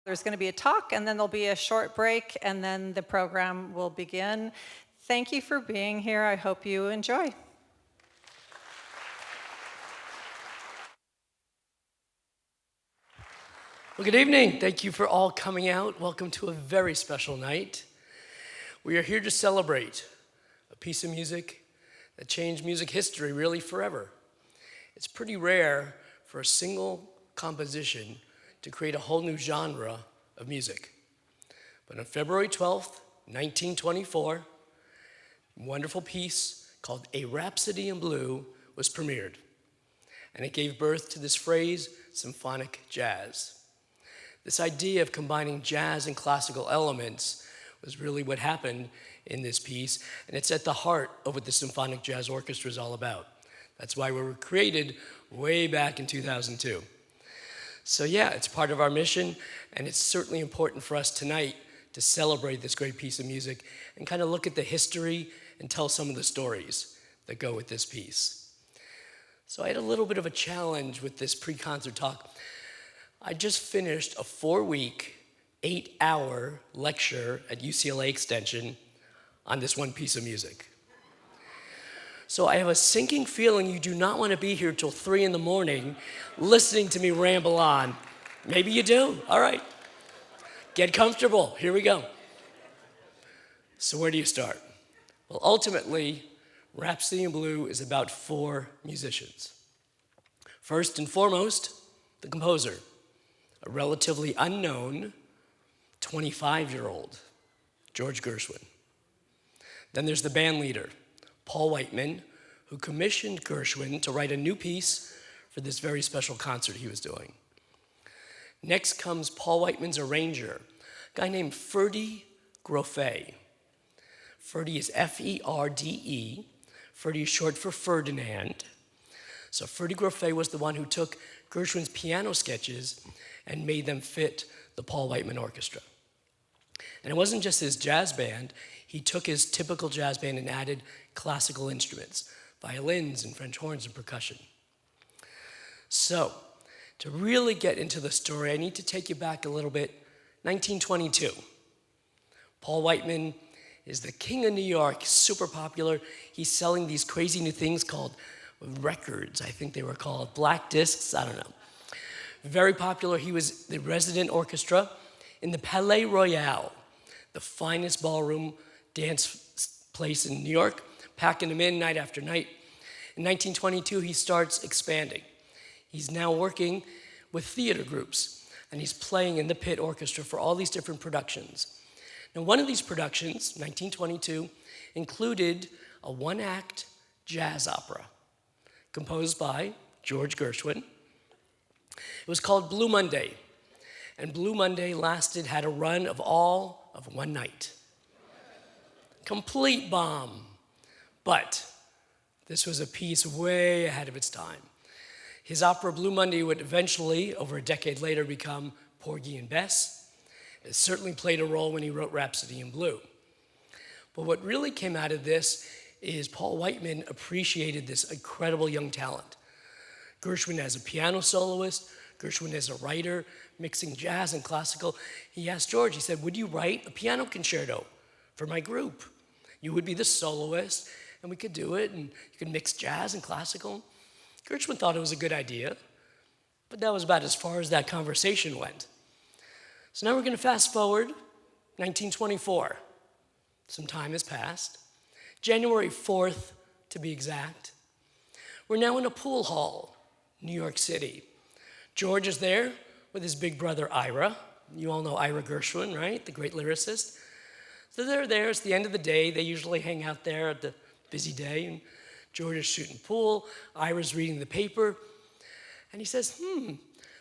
There's going to be a talk, and then there'll be a short break, and then the program will begin. Thank you for being here. I hope you enjoy. Well, good evening. Thank you for all coming out. Welcome to a very special night. We are here to celebrate a piece of music that changed music history really forever. It's pretty rare for a single composition to create a whole new genre of music. But on February 12th, 1924, a wonderful piece called A Rhapsody in Blue was premiered. And it gave birth to this phrase, symphonic jazz. This idea of combining jazz and classical elements was really what happened in this piece, and it's at the heart of what the Symphonic Jazz Orchestra is all about. That's why we were created way back in 2002. So yeah, it's part of our mission, and it's certainly important for us tonight to celebrate this great piece of music and kind of look at the history and tell some of the stories that go with this piece. So I had a little bit of a challenge with this pre-concert talk. I just finished a 4-week, 8-hour lecture at UCLA Extension on this one piece of music. So I have a sinking feeling you do not want to be here till 3 in the morning listening to me ramble on. Maybe you do. All right. Get comfortable. Here we go. So where do you start? Well, ultimately, Rhapsody in Blue is about 4 musicians. First and foremost, the composer, a relatively unknown 25-year-old, George Gershwin. Then there's the band leader, Paul Whiteman, who commissioned Gershwin to write a new piece for this very special concert he was doing. Next comes Paul Whiteman's arranger, a guy named Ferdy Grofé. Ferdy is F-E-R-D-E. Ferdy is short for Ferdinand. So Ferdy Grofé was the one who took Gershwin's piano sketches and made them fit the Paul Whiteman Orchestra. And it wasn't just his jazz band. He took his typical jazz band and added classical instruments, violins and French horns and percussion. So, to really get into the story, I need to take you back a little bit. 1922. Paul Whiteman is the king of New York, super popular. He's selling these crazy new things called records, I think they were called, black discs, I don't know. Very popular. He was the resident orchestra in the Palais Royal, the finest ballroom dance place in New York, packing them in night after night. In 1922, he starts expanding. He's now working with theater groups, and he's playing in the pit orchestra for all these different productions. Now, one of these productions, 1922, included a 1-act jazz opera composed by George Gershwin. It was called Blue Monday, and Blue Monday had a run of all of 1 night. Complete bomb, but this was a piece way ahead of its time. His opera Blue Monday would eventually, over a decade later, become Porgy and Bess. It certainly played a role when he wrote Rhapsody in Blue. But what really came out of this is Paul Whiteman appreciated this incredible young talent. Gershwin as a piano soloist, Gershwin as a writer, mixing jazz and classical. He asked George, he said, would you write a piano concerto for my group? You would be the soloist, and we could do it, and you could mix jazz and classical. Gershwin thought it was a good idea, but that was about as far as that conversation went. So now we're going to fast forward, 1924. Some time has passed. January 4th, to be exact. We're now in a pool hall, New York City. George is there with his big brother, Ira. You all know Ira Gershwin, right? The great lyricist. So they're there. It's the end of the day. They usually hang out there at the busy day. And George is shooting pool. Ira's reading the paper. And he says,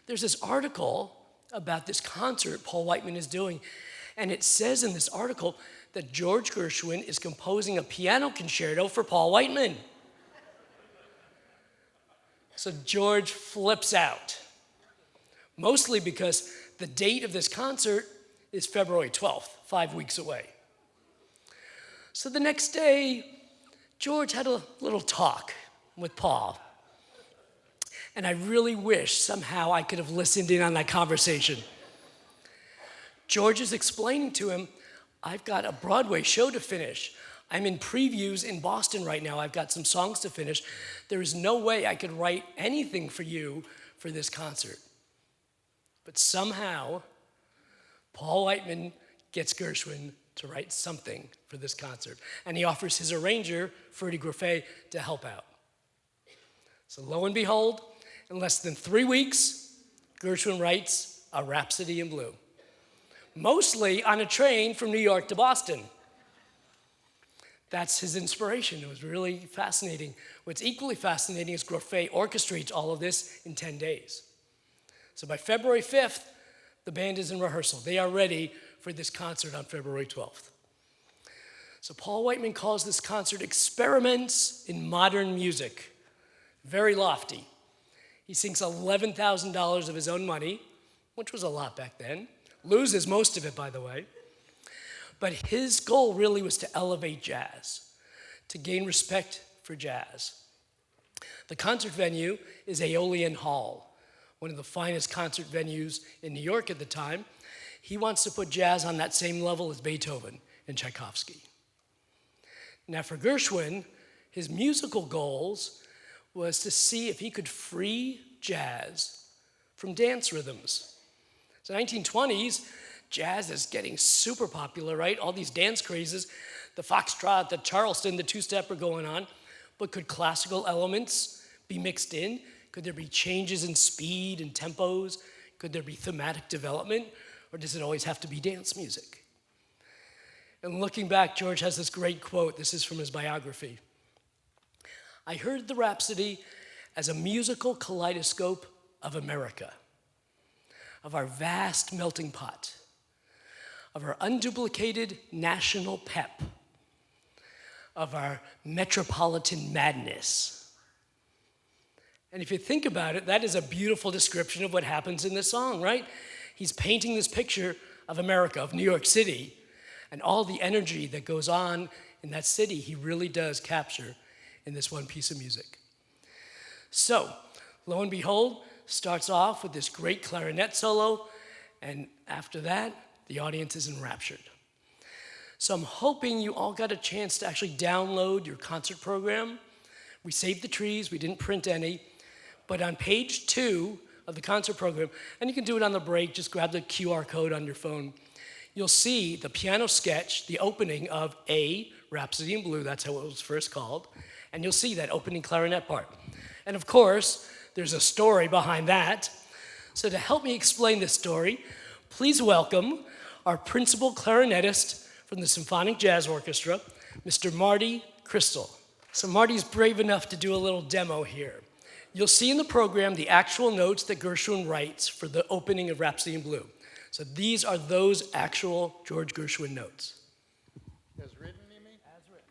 there's this article about this concert Paul Whiteman is doing. And it says in this article that George Gershwin is composing a piano concerto for Paul Whiteman. So George flips out, mostly because the date of this concert is February 12th, 5 weeks away. So the next day, George had a little talk with Paul. And I really wish somehow I could have listened in on that conversation. George is explaining to him, I've got a Broadway show to finish. I'm in previews in Boston right now. I've got some songs to finish. There is no way I could write anything for you for this concert. But somehow, Paul Whiteman gets Gershwin to write something for this concert. And he offers his arranger, Freddie Graffet, to help out. So lo and behold, in less than 3 weeks, Gershwin writes a Rhapsody in Blue. Mostly on a train from New York to Boston. That's his inspiration. It was really fascinating. What's equally fascinating is Graffet orchestrates all of this in 10 days. So by February 5th, the band is in rehearsal. They are ready for this concert on February 12th. So Paul Whiteman calls this concert Experiments in Modern Music. Very lofty. He sinks $11,000 of his own money, which was a lot back then. Loses most of it, by the way. But his goal really was to elevate jazz, to gain respect for jazz. The concert venue is Aeolian Hall, one of the finest concert venues in New York at the time. He wants to put jazz on that same level as Beethoven and Tchaikovsky. Now for Gershwin, his musical goals was to see if he could free jazz from dance rhythms. So 1920s, jazz is getting super popular, right? All these dance crazes, the foxtrot, the Charleston, the two-step are going on. But could classical elements be mixed in? Could there be changes in speed and tempos? Could there be thematic development? Or does it always have to be dance music? And looking back, George has this great quote. This is from his biography. I heard the Rhapsody as a musical kaleidoscope of America, of our vast melting pot, of our unduplicated national pep, of our metropolitan madness. And if you think about it, that is a beautiful description of what happens in this song, right? He's painting this picture of America, of New York City, and all the energy that goes on in that city, he really does capture in this one piece of music. So, lo and behold, starts off with this great clarinet solo, and after that, the audience is enraptured. So I'm hoping you all got a chance to actually download your concert program. We saved the trees, we didn't print any, but on page 2 of the concert program, and you can do it on the break, just grab the QR code on your phone, you'll see the piano sketch, the opening of A, Rhapsody in Blue, that's how it was first called, and you'll see that opening clarinet part. And of course, there's a story behind that. So to help me explain this story, please welcome our principal clarinetist from the Symphonic Jazz Orchestra, Mr. Marty Crystal. So Marty's brave enough to do a little demo here. You'll see in the program the actual notes that Gershwin writes for the opening of Rhapsody in Blue. So these are those actual George Gershwin notes. As written, you mean? As written.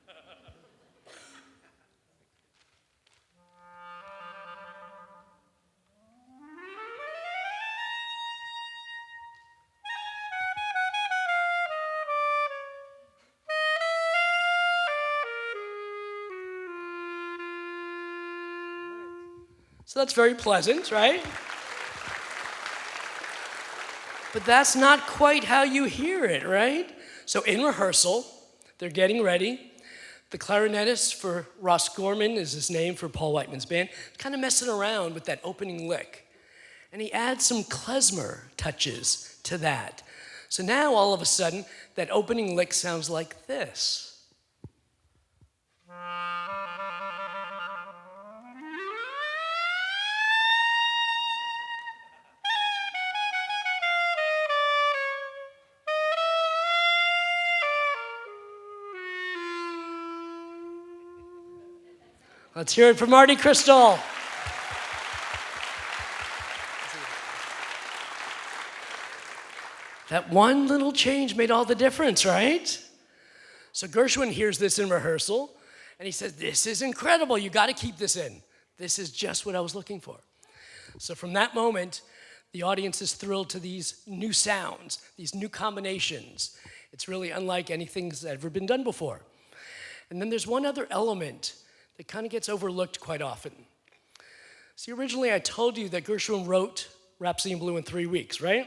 So that's very pleasant, right? But that's not quite how you hear it, right? So in rehearsal, they're getting ready. The clarinetist for Ross Gorman is his name for Paul Whiteman's band, kind of messing around with that opening lick. And he adds some klezmer touches to that. So now all of a sudden, that opening lick sounds like this. Let's hear it from Marty Crystal. That one little change made all the difference, right? So Gershwin hears this in rehearsal, and he says, this is incredible. You got to keep this in. This is just what I was looking for. So from that moment, the audience is thrilled to these new sounds, these new combinations. It's really unlike anything that's ever been done before. And then there's one other element that kind of gets overlooked quite often. See, originally I told you that Gershwin wrote Rhapsody in Blue in 3 weeks, right?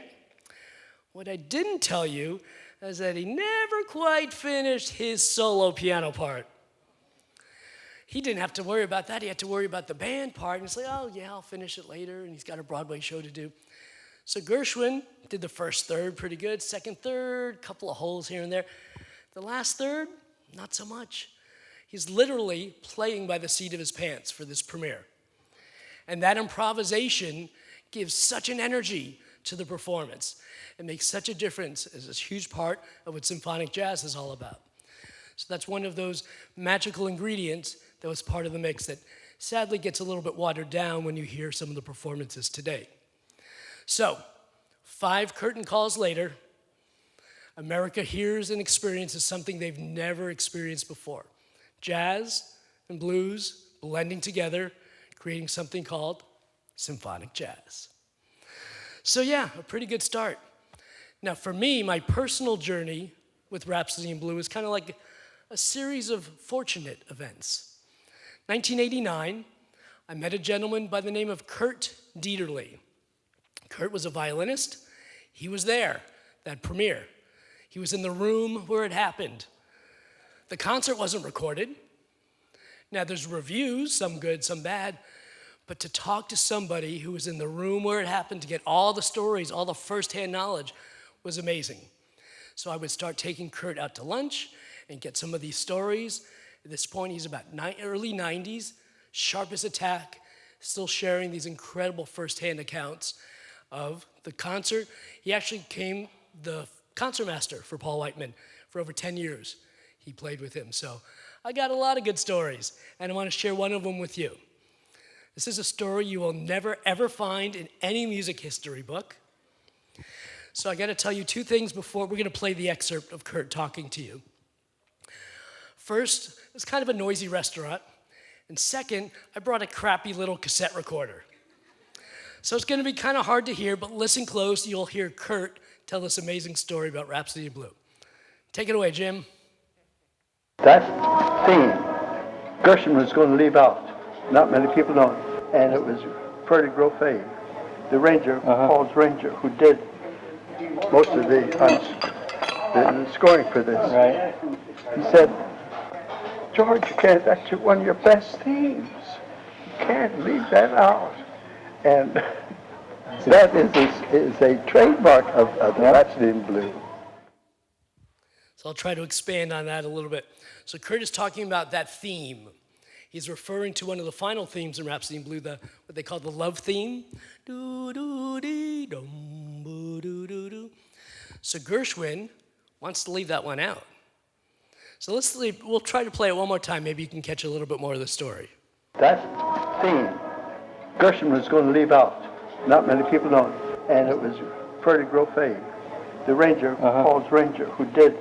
What I didn't tell you is that he never quite finished his solo piano part. He didn't have to worry about that. He had to worry about the band part. And he's like, oh, yeah, I'll finish it later. And he's got a Broadway show to do. So Gershwin did the first third pretty good. Second third, couple of holes here and there. The last third, not so much. He's literally playing by the seat of his pants for this premiere. And that improvisation gives such an energy to the performance. It makes such a difference. It's a huge part of what symphonic jazz is all about. So that's one of those magical ingredients that was part of the mix that sadly gets a little bit watered down when you hear some of the performances today. So, 5 curtain calls later, America hears and experiences something they've never experienced before. Jazz and blues blending together, creating something called symphonic jazz. So yeah, a pretty good start. Now for me, my personal journey with Rhapsody in Blue is kind of like a series of fortunate events. 1989, I met a gentleman by the name of Kurt Dieterle. Kurt was a violinist. He was there, that premiere. He was in the room where it happened. The concert wasn't recorded. Now there's reviews, some good, some bad, but to talk to somebody who was in the room where it happened, to get all the stories, all the firsthand knowledge, was amazing. So I would start taking Kurt out to lunch and get some of these stories. At this point, he's about early 90s, sharp as a tack, still sharing these incredible firsthand accounts of the concert. He actually became the concertmaster for Paul Whiteman for over 10 years. He played with him. So I got a lot of good stories, and I want to share one of them with you. This is a story you will never, ever find in any music history book. So I got to tell you 2 things before we're going to play the excerpt of Kurt talking to you. First, it's kind of a noisy restaurant. And second, I brought a crappy little cassette recorder. So it's going to be kind of hard to hear, but listen close. You'll hear Kurt tell this amazing story about Rhapsody in Blue. Take it away, Jim. That theme, Gershwin was going to leave out. Not many people know it. And it was Freddie Grofé, the ranger, Paul's ranger, who did most of the scoring for this. Right. He said, George, that's one of your best themes. You can't leave that out. And that is a trademark of the Rhapsody in Blue. So I'll try to expand on that a little bit. So Kurt is talking about that theme. He's referring to one of the final themes in Rhapsody in Blue, what they call the love theme. So Gershwin wants to leave that one out. So we'll try to play it one more time. Maybe you can catch a little bit more of the story. That theme, Gershwin was going to leave out. Not many people know it. And it was Freddie Grofé, the ranger, Paul's ranger, who did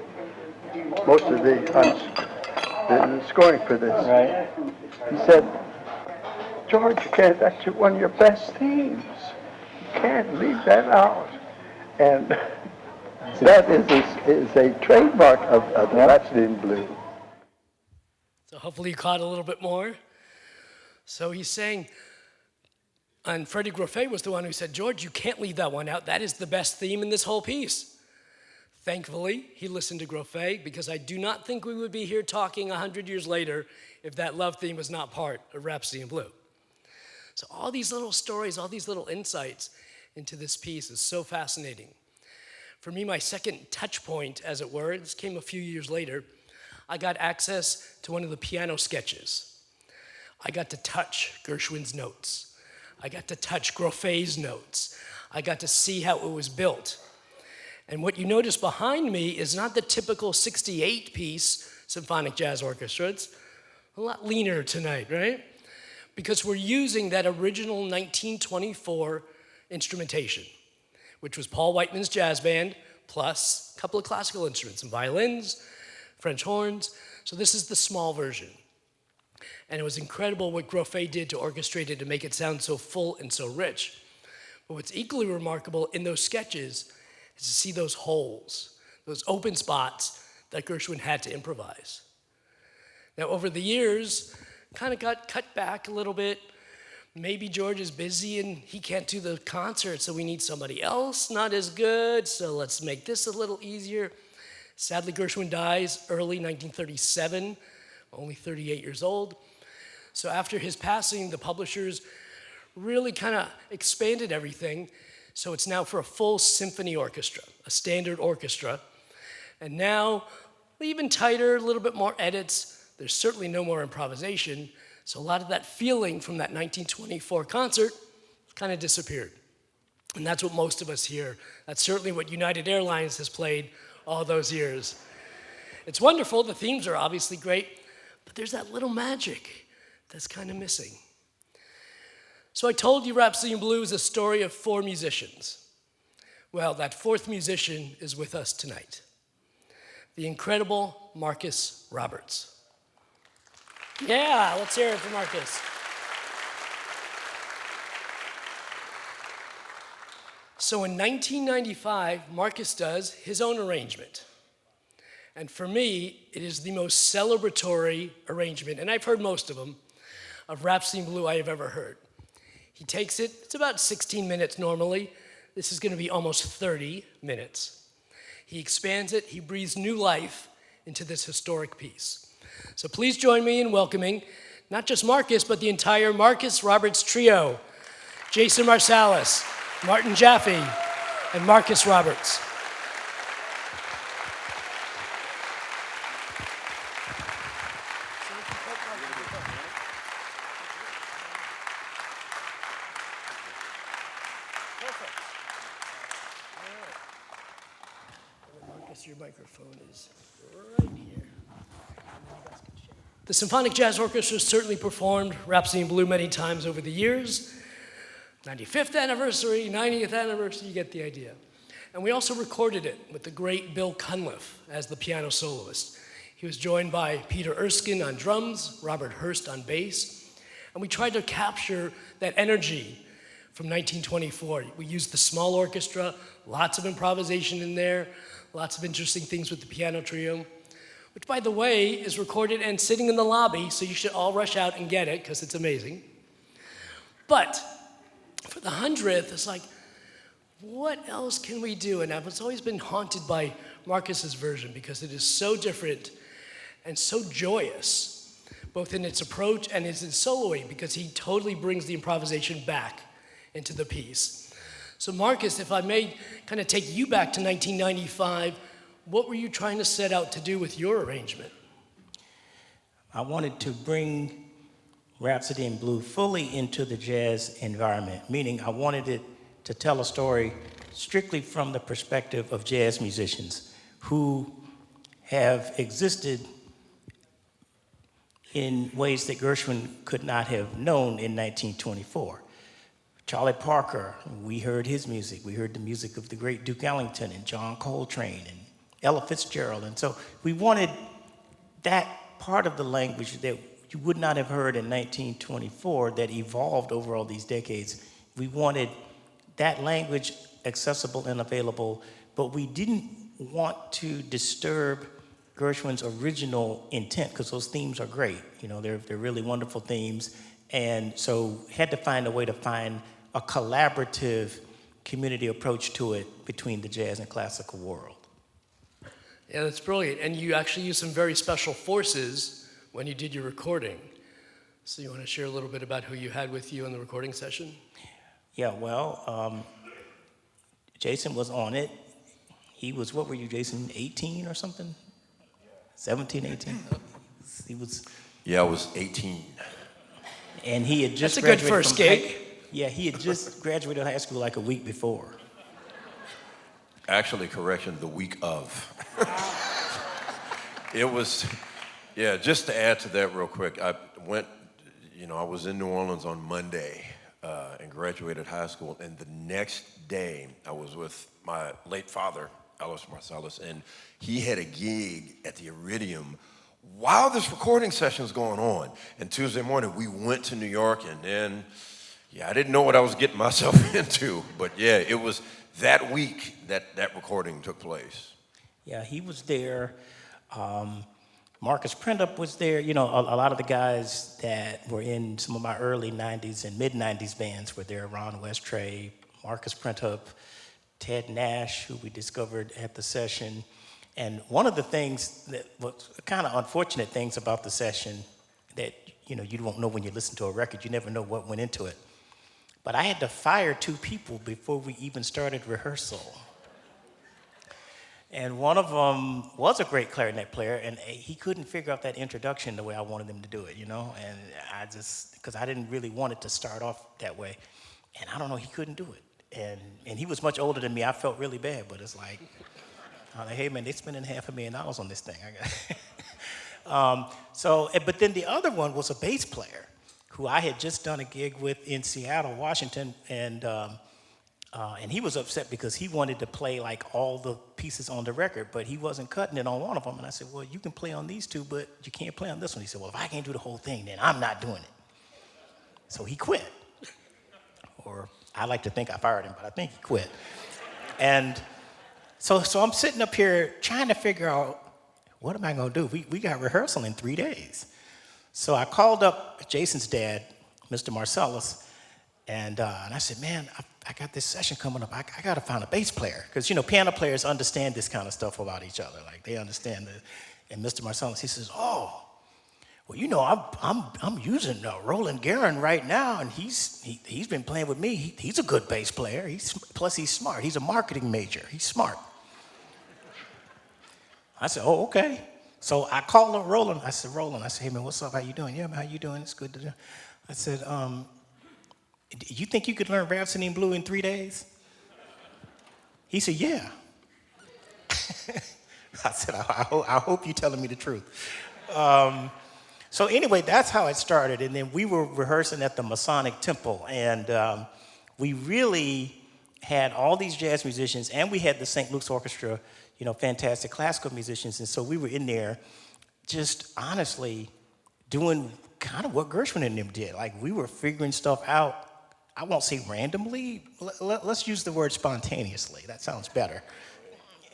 most of the scoring for this. Right. He said, George, that's one of your best themes. You can't leave that out. And that is a trademark of the Rhapsody in Blue. So hopefully you caught a little bit more. So he's saying, and Freddie Grofé was the one who said, George, you can't leave that one out. That is the best theme in this whole piece. Thankfully, he listened to Grofé, because I do not think we would be here talking 100 years later if that love theme was not part of Rhapsody in Blue. So all these little stories, all these little insights into this piece is so fascinating. For me, my second touch point, as it were, this came a few years later. I got access to one of the piano sketches. I got to touch Gershwin's notes. I got to touch Grofé's notes. I got to see how it was built. And what you notice behind me is not the typical 68-piece symphonic jazz orchestra. It's a lot leaner tonight, right? Because we're using that original 1924 instrumentation, which was Paul Whiteman's jazz band, plus a couple of classical instruments, some violins, French horns. So this is the small version. And it was incredible what Grofé did to orchestrate it to make it sound so full and so rich. But what's equally remarkable in those sketches is to see those holes, those open spots that Gershwin had to improvise. Now, over the years, kind of got cut back a little bit, Maybe George is busy and he can't do the concert, so we need somebody else, not as good, so let's make this a little easier. Sadly, Gershwin dies early 1937, only 38 years old. So after his passing, the publishers really kind of expanded everything. So it's now for a full symphony orchestra, a standard orchestra. And now, even tighter, a little bit more edits. There's certainly no more improvisation. So a lot of that feeling from that 1924 concert kind of disappeared. And that's what most of us hear. That's certainly what United Airlines has played all those years. It's wonderful, the themes are obviously great, but there's that little magic that's kind of missing. So I told you Rhapsody in Blue is a story of 4 musicians. Well, that 4th musician is with us tonight. The incredible Marcus Roberts. Yeah, let's hear it for Marcus. So in 1995, Marcus does his own arrangement. And for me, it is the most celebratory arrangement, and I've heard most of them, of Rhapsody in Blue I have ever heard. He takes it, it's about 16 minutes normally. This is going to be almost 30 minutes. He expands it, he breathes new life into this historic piece. So please join me in welcoming not just Marcus, but the entire Marcus Roberts trio. Jason Marsalis, Martin Jaffe, and Marcus Roberts. Marcus, your microphone is right here. The Symphonic Jazz Orchestra certainly performed Rhapsody in Blue many times over the years. 95th anniversary, 90th anniversary, you get the idea. And we also recorded it with the great Bill Cunliffe as the piano soloist. He was joined by Peter Erskine on drums, Robert Hurst on bass, and we tried to capture that energy from 1924. We used the small orchestra, lots of improvisation in there, lots of interesting things with the piano trio, which, by the way, is recorded and sitting in the lobby, so you should all rush out and get it, because it's amazing. But for the 100th, it's like, what else can we do? And I've always been haunted by Marcus's version, because it is so different and so joyous, both in its approach and its soloing, because he totally brings the improvisation back into the piece. So Marcus, if I may kind of take you back to 1995, what were you trying to set out to do with your arrangement? I wanted to bring Rhapsody in Blue fully into the jazz environment, meaning I wanted it to tell a story strictly from the perspective of jazz musicians who have existed in ways that Gershwin could not have known in 1924. Charlie Parker, we heard his music. We heard the music of the great Duke Ellington and John Coltrane and Ella Fitzgerald. And so we wanted that part of the language that you would not have heard in 1924 that evolved over all these decades. We wanted that language accessible and available, but we didn't want to disturb Gershwin's original intent, because those themes are great. You know, they're really wonderful themes. And so had to find a way to find a collaborative community approach to it between the jazz and classical world. Yeah, that's brilliant. And you actually used some very special forces when you did your recording. So you want to share a little bit about who you had with you in the recording session? Yeah, well, Jason was on it. He was, what were you, Jason, 18 or something? 17, 18? He was... Yeah, I was 18. And he had just That's a good graduated first from gig. Yeah, he had just graduated high school like a week before. Actually, correction, the week of. It was, yeah, just to add to that real quick, I was in New Orleans on Monday and graduated high school, and the next day I was with my late father, Alice Marsalis, and he had a gig at the Iridium while this recording session was going on. And Tuesday morning, we went to New York, and then, I didn't know what I was getting myself into, but it was that week that recording took place. Yeah, he was there. Marcus Printup was there. You know, a lot of the guys that were in some of my early 90s and mid-90s bands were there. Ron Westray, Marcus Printup, Ted Nash, who we discovered at the session. And one of the things that was kind of unfortunate things about the session that, you know, you won't know when you listen to a record, you never know what went into it. But I had to fire 2 people before we even started rehearsal. And one of them was a great clarinet player, and he couldn't figure out that introduction the way I wanted him to do it, you know? And I just, because I didn't really want it to start off that way. And I don't know, he couldn't do it. And he was much older than me. I felt really bad, but it's like, I'm like, hey man, they're spending $500,000 on this thing. But then the other one was a bass player who I had just done a gig with in Seattle, Washington, and he was upset because he wanted to play like all the pieces on the record, but he wasn't cutting it on one of them. And I said, well, you can play on these 2, but you can't play on this one. He said, well, if I can't do the whole thing, then I'm not doing it. So he quit. Or I like to think I fired him, but I think he quit. And so I'm sitting up here trying to figure out, what am I gonna do? We got rehearsal in 3 days. So I called up Jason's dad, Mr. Marcellus, and I said, man, I got this session coming up. I got to find a bass player. Because, you know, piano players understand this kind of stuff about each other. Like, they understand it. And Mr. Marcellus, he says, oh, well, you know, I'm using Roland Guerin right now, and he's been playing with me. He's a good bass player. Plus, he's smart. He's a marketing major. He's smart. I said, oh, okay. So I called up Roland. I said, hey, man, what's up? How you doing? Yeah, man, how you doing? It's good to do. I said, you think you could learn Rhapsody in Blue in 3 days? He said, yeah. I said, I hope you're telling me the truth. So anyway, that's how it started. And then we were rehearsing at the Masonic Temple. And we really had all these jazz musicians, and we had the St. Luke's Orchestra, you know, fantastic classical musicians. And so we were in there just honestly doing kind of what Gershwin and them did. Like, we were figuring stuff out. I won't say randomly. Let's use the word spontaneously. That sounds better.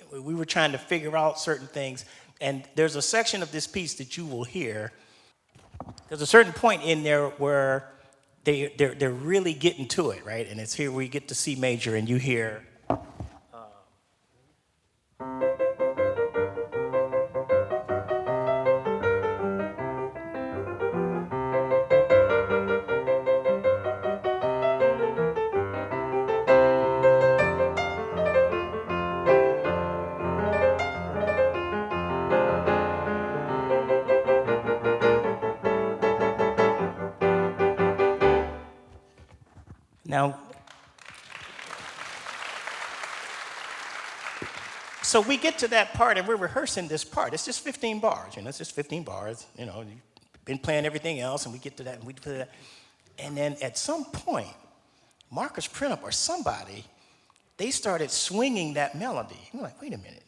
We were trying to figure out certain things. And there's a section of this piece that you will hear. There's a certain point in there where they're really getting to it, right? And it's here where you get to C major and you hear. Now, so we get to that part and we're rehearsing this part. It's just 15 bars, you know, it's just 15 bars. You know, you've been playing everything else and we get to that and we do that. And then at some point, Marcus Printup or somebody, they started swinging that melody. We're like, wait a minute.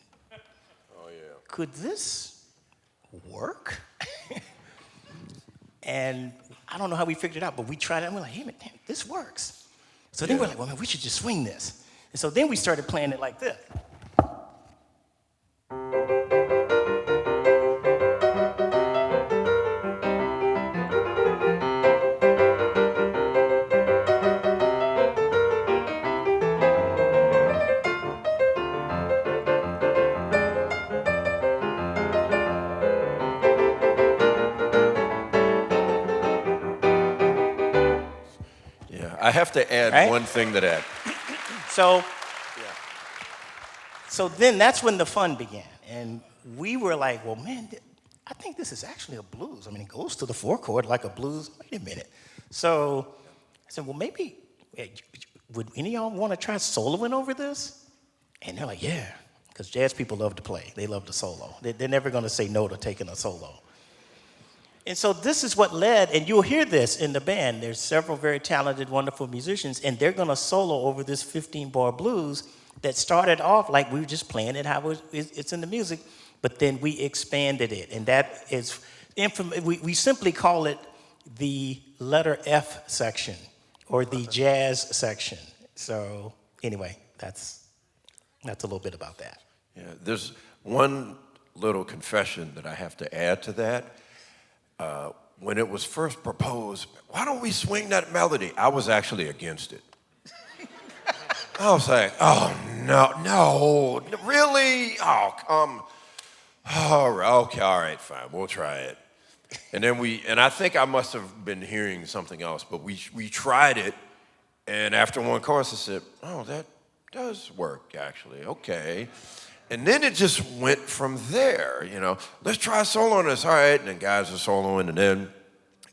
Oh, yeah. Could this work? And I don't know how we figured it out, but we tried it and we're like, hey, man, damn, this works. So then we're like, well, man, we should just swing this. And so then we started playing it like this. I have to add Right? one thing to that. So then that's when the fun began. And we were like, well, man, I think this is actually a blues. I mean, it goes to the 4 chord like a blues. Wait a minute. So I said, well, maybe, would any of y'all want to try soloing over this? And they're like, yeah, because jazz people love to play. They love to solo. They're never going to say no to taking a solo. And so this is what led, and you'll hear this in the band. There's several very talented, wonderful musicians, and they're going to solo over this 15-bar blues that started off like we were just playing it how it's in the music, but then we expanded it. And that is, we simply call it the letter F section or the jazz section. So anyway, that's a little bit about that. Yeah, there's one little confession that I have to add to that. When it was first proposed, why don't we swing that melody? I was actually against it. I was like, oh, no, really? Oh, okay, all right, fine, we'll try it. And then I think I must have been hearing something else, but we tried it, and after one chorus I said, oh, that does work, actually, okay. And then it just went from there, let's try a solo on this, all right, and then guys are soloing, and then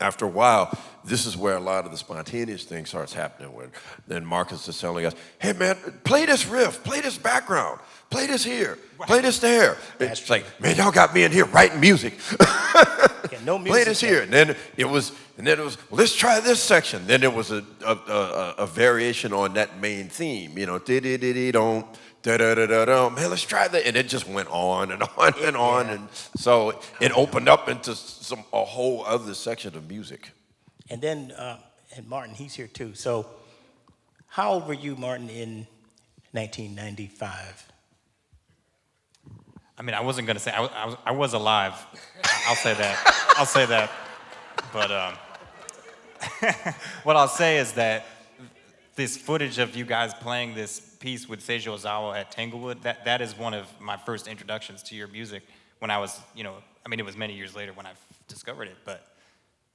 after a while, this is where a lot of the spontaneous thing starts happening when then Marcus is telling us, hey man, play this riff, play this background, play this here, play this there. It's like, man, y'all got me in here writing music. Yeah, no music. Play this here. And then it was, well, let's try this section. Then there was a variation on that main theme, dee-dee-dee-dee-dom, da-da-da-da-dum, man, let's try that. And it just went on and on and on. Yeah. And so it opened up into a whole other section of music. And then, and Martin, he's here too. So how old were you, Martin, in 1995? I mean, I wasn't going to say, I was alive. I'll say that. But what I'll say is that this footage of you guys playing this piece with Seiji Ozawa at Tanglewood, that is one of my first introductions to your music when I was, it was many years later when I discovered it, but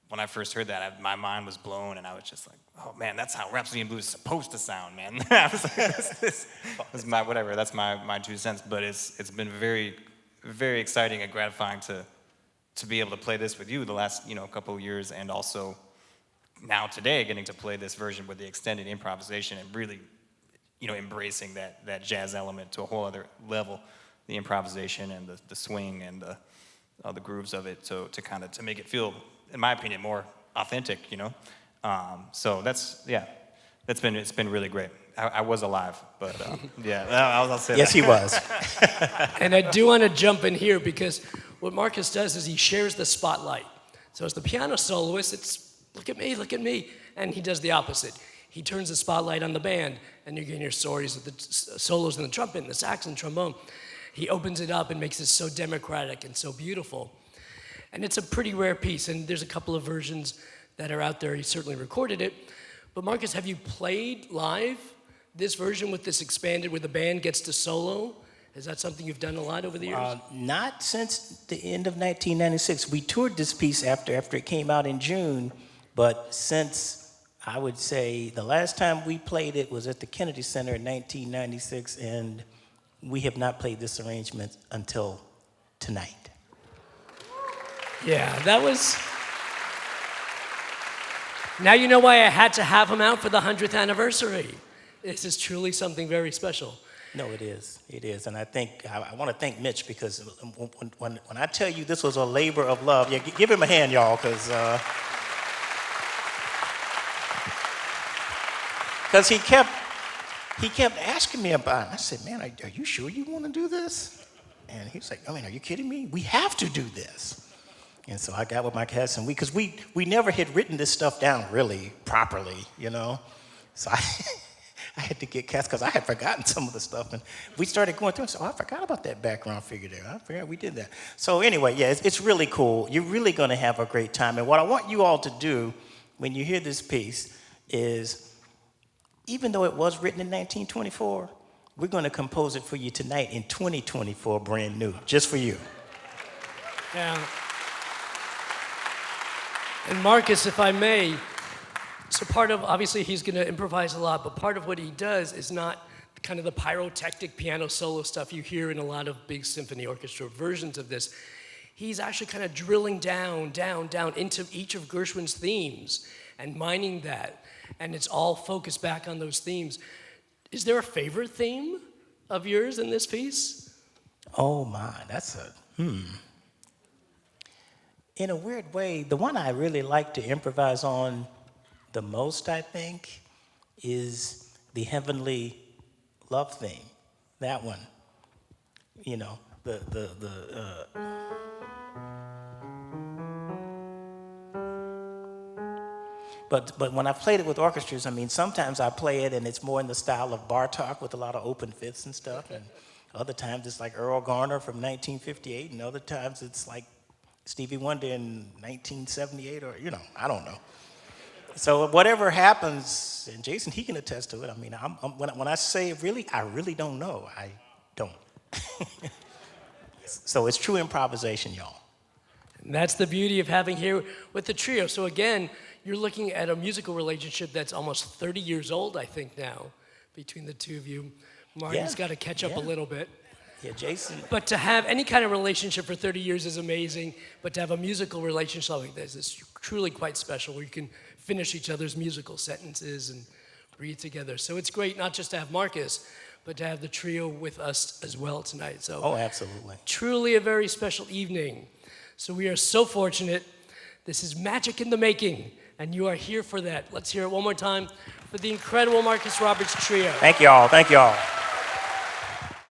when I first heard that, my mind was blown, and I was just like, oh man, that's how Rhapsody in Blues is supposed to sound, man. I was like, this is my, whatever, that's my 2 cents, but it's been very, very exciting and gratifying to be able to play this with you the last, couple of years, and also now today getting to play this version with the extended improvisation and really, embracing that jazz element to a whole other level, the improvisation and the swing and the grooves of it, to make it feel, in my opinion, more authentic, So it's been really great. I was alive, but I'll say Yes, that. he was. And I do want to jump in here because what Marcus does is he shares the spotlight. So as the piano soloist, it's look at me, and he does the opposite. He turns the spotlight on the band, and you're getting your stories of the solos and the trumpet, and the sax and trombone. He opens it up and makes it so democratic and so beautiful. And it's a pretty rare piece, and there's a couple of versions that are out there. He certainly recorded it. But Marcus, have you played live this version with this expanded, where the band gets to solo? Is that something you've done a lot over the years? Not since the end of 1996. We toured this piece after it came out in June, but since, I would say, the last time we played it was at the Kennedy Center in 1996, and we have not played this arrangement until tonight. Yeah, that was... Now you know why I had to have him out for the 100th anniversary. This is truly something very special. No, it is. It is. And I think, I want to thank Mitch, because when I tell you this was a labor of love, yeah, give him a hand, y'all, because he kept asking me about it. I said, man, are you sure you want to do this? And he was like, are you kidding me? We have to do this. And so I got with my cast, and because we never had written this stuff down really properly, So I had to get cast because I had forgotten some of the stuff, and we started going through and said, I forgot about that background figure there. I forgot we did that. So anyway, yeah, it's really cool. You're really going to have a great time. And what I want you all to do when you hear this piece is, even though it was written in 1924, we're going to compose it for you tonight in 2024, brand new, just for you. Yeah. And Marcus, if I may, so part of, obviously he's going to improvise a lot, but part of what he does is not kind of the pyrotechnic piano solo stuff you hear in a lot of big symphony orchestra versions of this. He's actually kind of drilling down into each of Gershwin's themes and mining that, and it's all focused back on those themes. Is there a favorite theme of yours in this piece? Oh my, that's In a weird way, the one I really like to improvise on the most, I think, is the Heavenly Love theme. That one. But when I've played it with orchestras, sometimes I play it and it's more in the style of Bartok with a lot of open fifths and stuff. And Other times it's like Earl Garner from 1958, and other times it's like Stevie Wonder in 1978, or, I don't know. So whatever happens, and Jason, he can attest to it. I mean, when I say really, I really don't know. I don't. So it's true improvisation, y'all. And that's the beauty of having here with the trio. So again, you're looking at a musical relationship that's almost 30 years old, I think, now, between the two of you. Martin's got to catch up a little bit. Yeah, Jason. But to have any kind of relationship for 30 years is amazing, but to have a musical relationship like this is truly quite special, where you can finish each other's musical sentences and breathe together. So it's great not just to have Marcus, but to have the trio with us as well tonight. So Oh, absolutely. truly a very special evening. So we are so fortunate. This is magic in the making, and you are here for that. Let's hear it one more time for the incredible Marcus Roberts Trio. Thank y'all. Thank y'all.